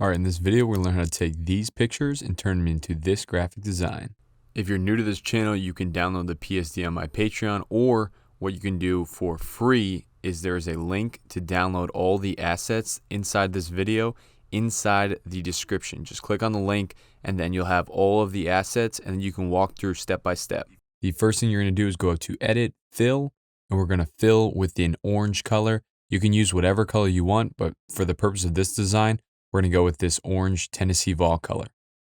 All right, in this video, we're gonna learn how to take these pictures and turn them into this graphic design. If you're new to this channel, you can download the PSD on my Patreon, or what you can do for free is there is a link to download all the assets inside this video inside the description. Just click on the link and then you'll have all of the assets and you can walk through step by step. The first thing you're gonna do is go to Edit, Fill, and we're gonna fill with an orange color. You can use whatever color you want, but for the purpose of this design, we're going to go with this orange Tennessee Vol color.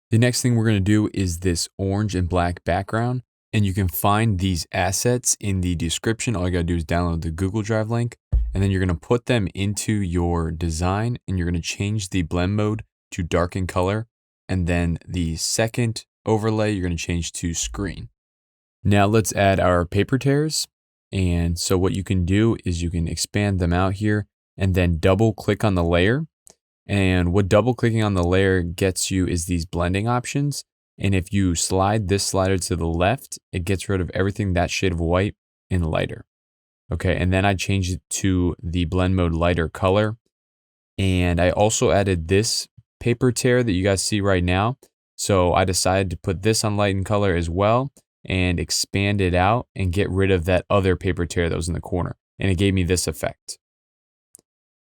The next thing we're going to do is this orange and black background, and you can find these assets in the description. All you got to do is download the Google Drive link, and then you're going to put them into your design, and you're going to change the blend mode to darken color, and then the second overlay you're going to change to screen. Now let's add our paper tears, and so what you can do is you can expand them out here, and then double click on the layer. And what double clicking on the layer gets you is these blending options. And if you slide this slider to the left, it gets rid of everything that shade of white and lighter. Okay, and then I changed it to the blend mode lighter color. And I also added this paper tear that you guys see right now. So I decided to put this on lighten color as well and expand it out and get rid of that other paper tear that was in the corner. And it gave me this effect.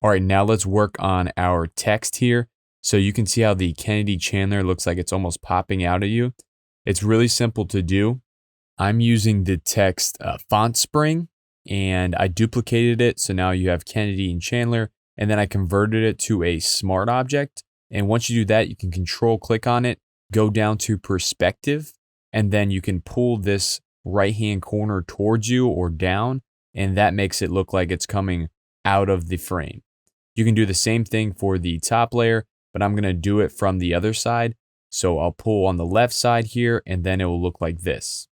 All right, now let's work on our text here. So you can see how the Kennedy Chandler looks like it's almost popping out at you. It's really simple to do. I'm using the text font spring and I duplicated it. So now you have Kennedy and Chandler, and then I converted it to a smart object. And once you do that, you can control click on it, go down to perspective, and then you can pull this right-hand corner towards you or down, and that makes it look like it's coming out of the frame. You can do the same thing for the top layer, but I'm going to do it from the other side. So I'll pull on the left side here, and then it will look like this.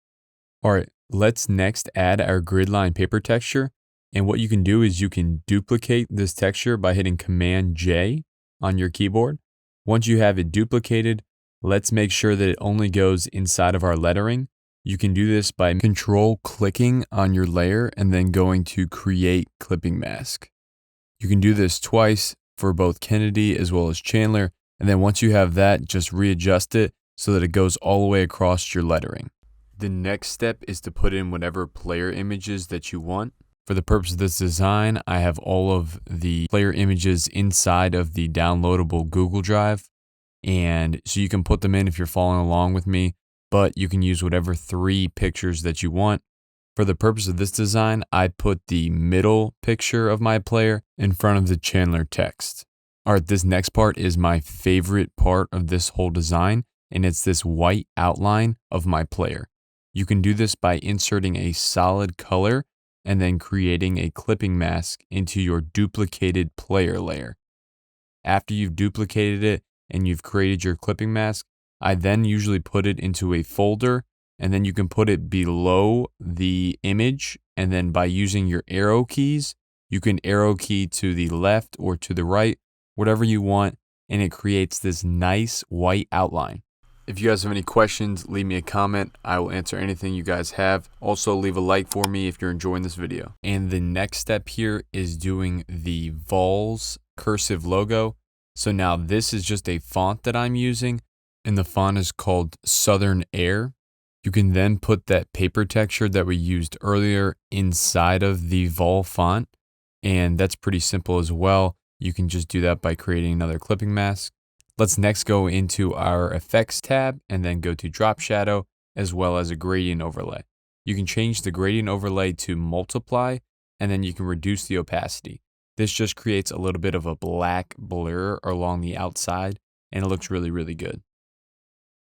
All right, let's next add our grid line paper texture. And what you can do is you can duplicate this texture by hitting Command J on your keyboard. Once you have it duplicated, let's make sure that it only goes inside of our lettering. You can do this by control clicking on your layer and then going to create clipping mask. You can do this twice for both Kennedy as well as Chandler. And then once you have that, just readjust it so that it goes all the way across your lettering. The next step is to put in whatever player images that you want. For the purpose of this design, I have all of the player images inside of the downloadable Google Drive. And so you can put them in if you're following along with me, but you can use whatever 3 pictures that you want. For the purpose of this design, I put the middle picture of my player in front of the Chandler text. All right, this next part is my favorite part of this whole design, and it's this white outline of my player. You can do this by inserting a solid color and then creating a clipping mask into your duplicated player layer. After you've duplicated it and you've created your clipping mask, I then usually put it into a folder, and then you can put it below the image, and then by using your arrow keys, you can arrow key to the left or to the right, whatever you want, and it creates this nice white outline. If you guys have any questions, leave me a comment. I will answer anything you guys have. Also, leave a like for me if you're enjoying this video. And the next step here is doing the Vols cursive logo. So now this is just a font that I'm using, and the font is called Southern Air. You can then put that paper texture that we used earlier inside of the Vol font, and that's pretty simple as well. You can just do that by creating another clipping mask. Let's next go into our effects tab and then go to drop shadow as well as a gradient overlay. You can change the gradient overlay to multiply, and then you can reduce the opacity. This just creates a little bit of a black blur along the outside, and it looks really, really good.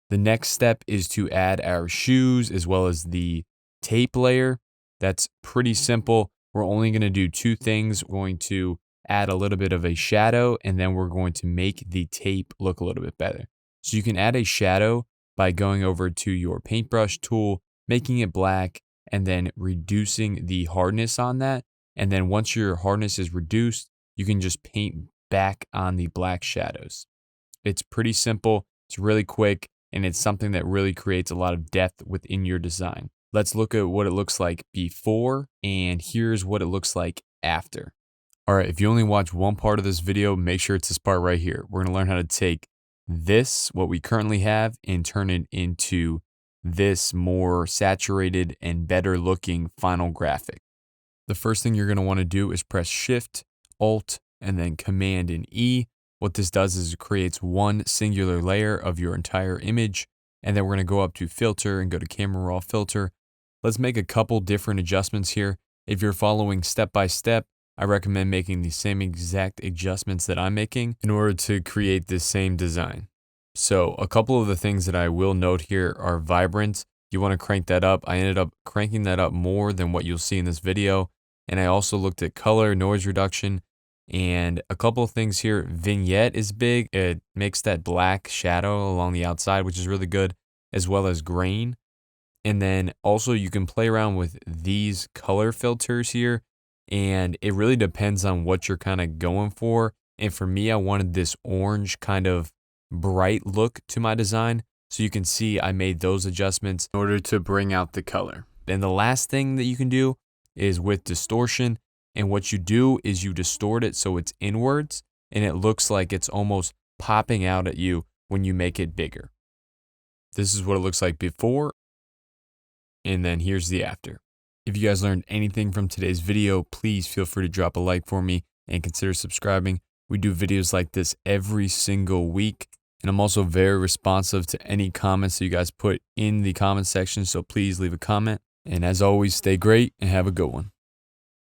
The next step is to add our shoes as well as the tape layer. That's pretty simple. We're only going to do 2 things. We're going to add a little bit of a shadow, and then we're going to make the tape look a little bit better. So you can add a shadow by going over to your paintbrush tool, making it black, and then reducing the hardness on that. And then once your hardness is reduced, you can just paint back on the black shadows. It's pretty simple. It's really quick. And it's something that really creates a lot of depth within your design. Let's look at what it looks like before, and here's what it looks like after. All right, if you only watch one part of this video, make sure it's this part right here. We're gonna learn how to take this, what we currently have, and turn it into this more saturated and better looking final graphic. The first thing you're gonna wanna do is press Shift, Alt, and then Command and E. What this does is it creates one singular layer of your entire image. And then we're gonna go up to Filter and go to Camera Raw Filter. Let's make a couple different adjustments here. If you're following step by step, I recommend making the same exact adjustments that I'm making in order to create this same design. So a couple of the things that I will note here are vibrance. You want to crank that up. I ended up cranking that up more than what you'll see in this video. And I also looked at color, noise reduction, and a couple of things here. Vignette is big. It makes that black shadow along the outside, which is really good, as well as grain. And then also you can play around with these color filters here. And it really depends on what you're kind of going for. And for me, I wanted this orange kind of bright look to my design. So you can see I made those adjustments in order to bring out the color. And the last thing that you can do is with distortion. And what you do is you distort it so it's inwards and it looks like it's almost popping out at you when you make it bigger. This is what it looks like before. And then here's the after. If you guys learned anything from today's video, please feel free to drop a like for me and consider subscribing. We do videos like this every single week. And I'm also very responsive to any comments that you guys put in the comment section. So please leave a comment. And as always, stay great and have a good one.